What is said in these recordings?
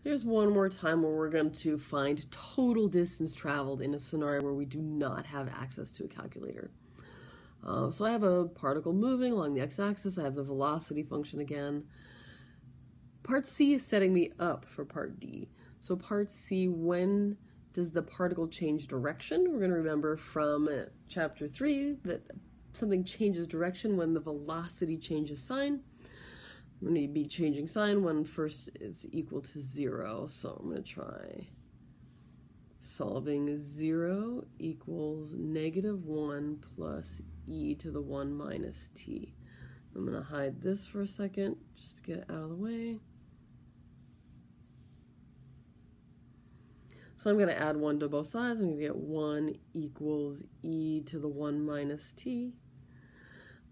Here's one more time where we're going to find total distance traveled in a scenario where we do not have access to a calculator. So I have a particle moving along the x-axis. I have the velocity function again. Part C is setting me up for part D. So part C, when does the particle change direction? We're going to remember from chapter 3 that something changes direction when the velocity changes sign. I'm going to be changing sign when first is equal to 0. So I'm going to try solving 0 equals -1 plus e to the 1 minus t. I'm going to hide this for a second just to get it out of the way. So I'm going to add 1 to both sides. I'm going to get 1 equals e to the 1 minus t.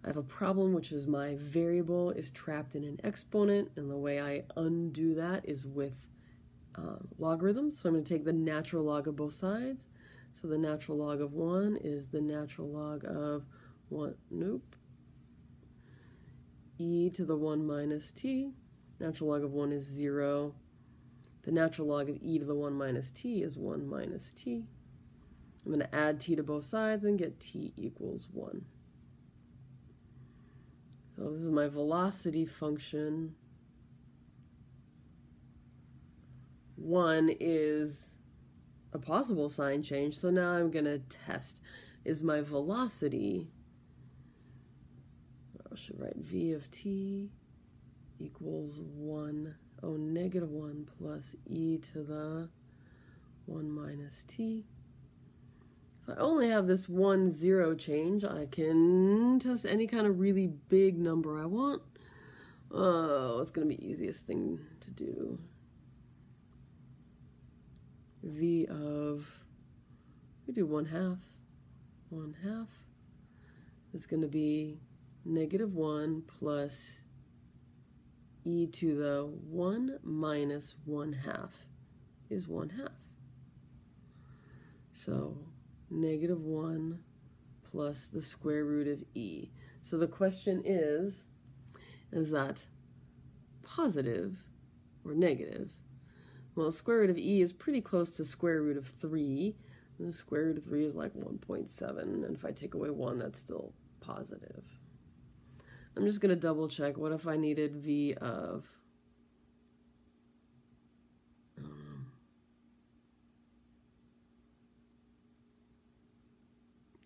I have a problem, which is my variable is trapped in an exponent, and the way I undo that is with logarithms. So I'm going to take the natural log of both sides. So the natural log of 1 is the natural log of 1, e to the 1 minus t. Natural log of 1 is 0. The natural log of e to the 1 minus t is 1 minus t. I'm going to add t to both sides and get t equals 1. So this is my velocity function. 1 is a possible sign change, so now I'm going to test. Is my velocity, I should write v of t equals 1, -1 plus e to the 1 minus t. If I only have this 1, 0 change, I can test any kind of really big number I want. Oh, it's going to be the easiest thing to do. V of, we do 1/2. 1/2 is going to be -1 plus e to the 1 minus 1/2 is 1/2. So -1 plus the square root of e. So the question is that positive or negative? Well, square root of e is pretty close to square root of 3. The square root of 3 is like 1.7, and if I take away 1, that's still positive. I'm just going to double check. What if I needed v of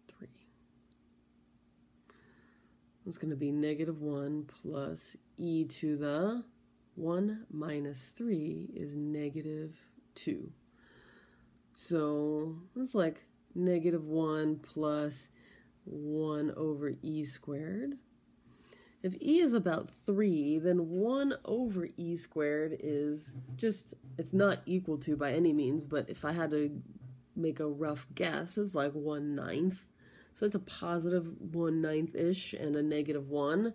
3? It's going to be -1 plus e to the 1 minus 3 is -2. So that's like -1 plus 1 over e squared. If e is about 3, then 1 over e squared is just, it's not equal to by any means, but if I had to make a rough guess, it's like 1/9. So it's a positive 1/9-ish and a -1.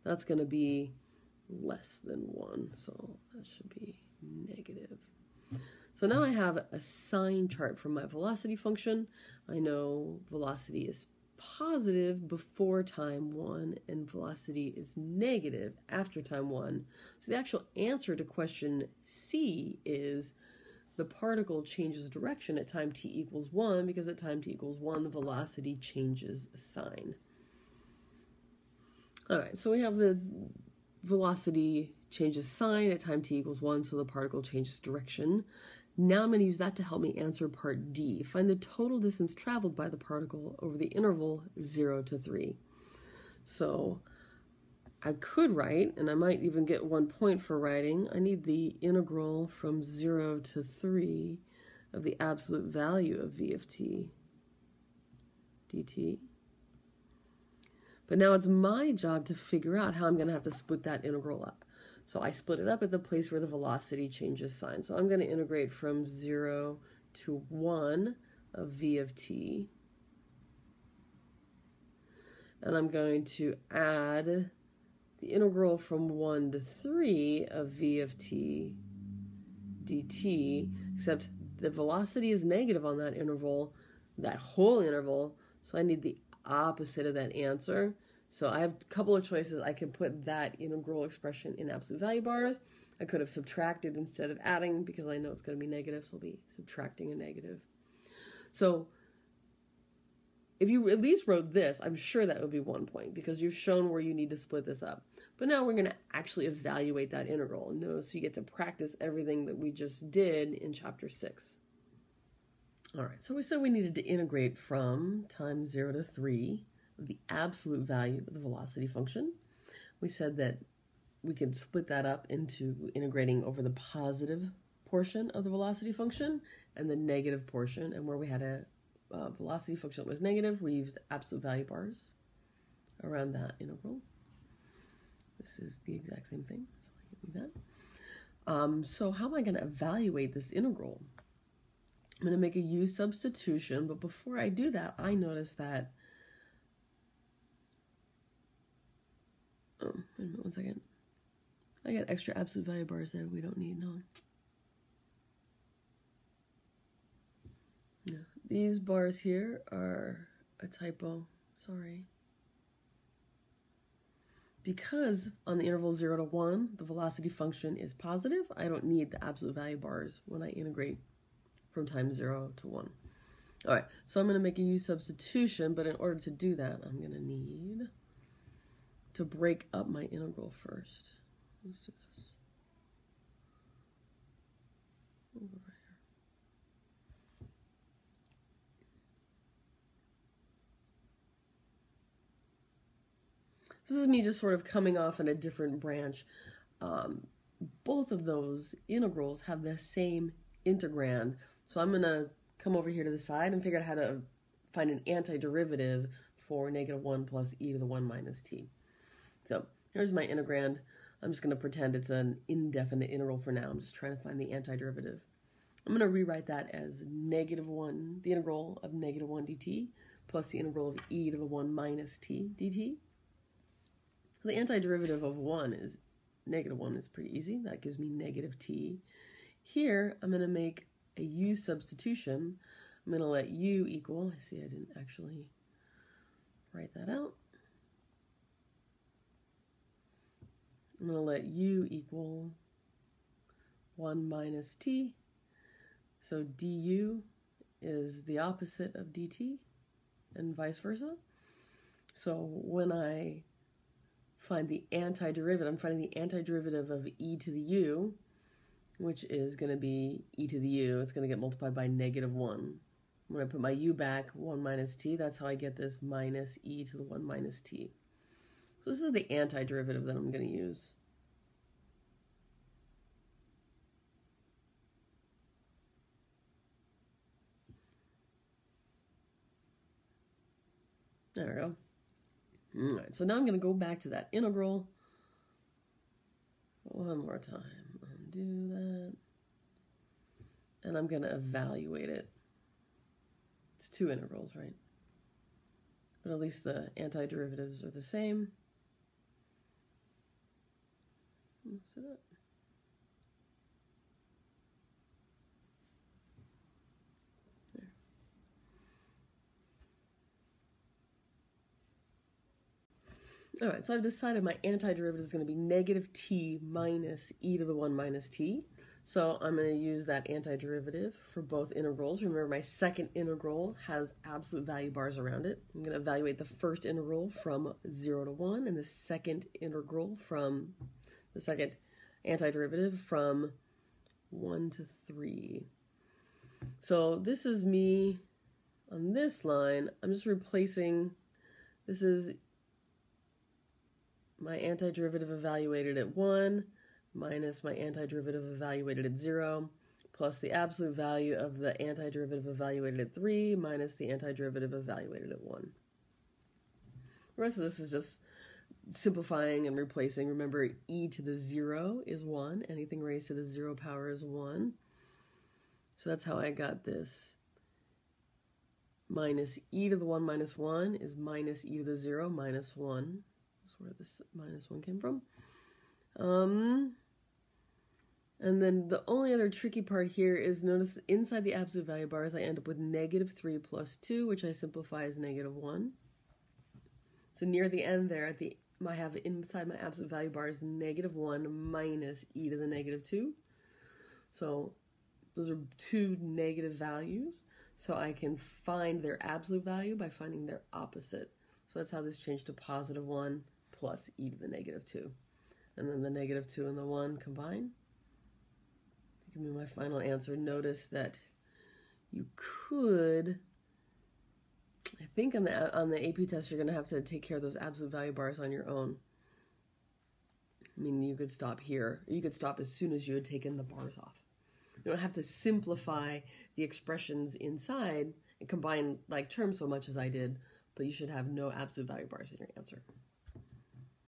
That's going to be less than 1, so that should be negative. So now I have a sign chart from my velocity function. I know velocity is positive before time 1 and velocity is negative after time 1. So the actual answer to question C is the particle changes direction at time t equals 1 because at time t equals 1 the velocity changes sign. Alright, so we have the velocity changes sign at time t equals 1, so the particle changes direction. Now I'm going to use that to help me answer part D. Find the total distance traveled by the particle over the interval 0 to 3. So I could write, and I might even get 1 point for writing, I need the integral from 0 to 3 of the absolute value of v of t dt. But now it's my job to figure out how I'm going to have to split that integral up. So I split it up at the place where the velocity changes sign. So I'm going to integrate from 0 to 1 of v of t. And I'm going to add the integral from 1 to 3 of v of t dt, except the velocity is negative on that interval, that whole interval, so I need the opposite of that answer. So I have a couple of choices. I can put that integral expression in absolute value bars. I could have subtracted instead of adding because I know it's going to be negative, so I'll be subtracting a negative. So if you at least wrote this, I'm sure that would be 1 point because you've shown where you need to split this up. But now we're going to actually evaluate that integral. Notice you get to practice everything that we just did in chapter 6. All right, so we said we needed to integrate from times 0 to 3 the absolute value of the velocity function. We said that we can split that up into integrating over the positive portion of the velocity function and the negative portion. And where we had a velocity function that was negative, we used absolute value bars around that integral. This is the exact same thing, so I can do that. So how am I going to evaluate this integral? I'm going to make a u substitution, but before I do that, I notice that, wait a minute, 1 second. I got extra absolute value bars there we don't need, no. No. These bars here are a typo, sorry. Because on the interval 0 to 1, the velocity function is positive, I don't need the absolute value bars when I integrate from times 0 to 1. All right, so I'm going to make a u substitution, but in order to do that, I'm going to need to break up my integral first. Let's do this. Over right here. This is me just sort of coming off in a different branch. Both of those integrals have the same integrand. So I'm going to come over here to the side and figure out how to find an antiderivative for -1 plus e to the 1 minus t. So here's my integrand. I'm just going to pretend it's an indefinite integral for now. I'm just trying to find the antiderivative. I'm going to rewrite that as -1, the integral of -1 dt plus the integral of e to the 1 minus t dt. So the antiderivative of 1 is -1 is pretty easy. That gives me -t. Here, I'm going to make a u substitution. I'm going to let u equal, I see I didn't actually write that out. I'm going to let u equal 1 minus t. So du is the opposite of dt and vice versa. So when I find the antiderivative, I'm finding the antiderivative of e to the u, which is going to be e to the u. It's going to get multiplied by -1. When I put my u back, 1 minus t, that's how I get this minus e to the 1 minus t. So this is the antiderivative that I'm going to use. There we go. All right, so now I'm going to go back to that integral one more time. Undo that. And I'm going to evaluate it. It's 2 integrals, right? But at least the antiderivatives are the same. Let's do that. All right, so I've decided my antiderivative is going to be -t minus e to the 1 minus t. So I'm going to use that antiderivative for both integrals. Remember, my second integral has absolute value bars around it. I'm going to evaluate the first integral from 0 to 1 and the second integral from the second antiderivative from 1 to 3. So this is me on this line. I'm just replacing, this is my antiderivative evaluated at 1 minus my antiderivative evaluated at 0 plus the absolute value of the antiderivative evaluated at 3 minus the antiderivative evaluated at 1. The rest of this is just simplifying and replacing. Remember, e to the 0 is 1. Anything raised to the 0 power is 1. So that's how I got this. Minus e to the 1 minus 1 is minus e to the 0 minus 1. That's where this minus 1 came from. And then the only other tricky part here is notice inside the absolute value bars I end up with -3 plus 2, which I simplify as -1. So near the end there, at the I have inside my absolute value bar is -1 minus e to the -2. So those are two negative values. So I can find their absolute value by finding their opposite. So that's how this changed to +1 plus e to the -2. And then the -2 and the 1 combine. Give me my final answer. Notice that you could, I think on the AP test, you're going to have to take care of those absolute value bars on your own. I mean, you could stop here. You could stop as soon as you had taken the bars off. You don't have to simplify the expressions inside and combine like terms so much as I did, but you should have no absolute value bars in your answer.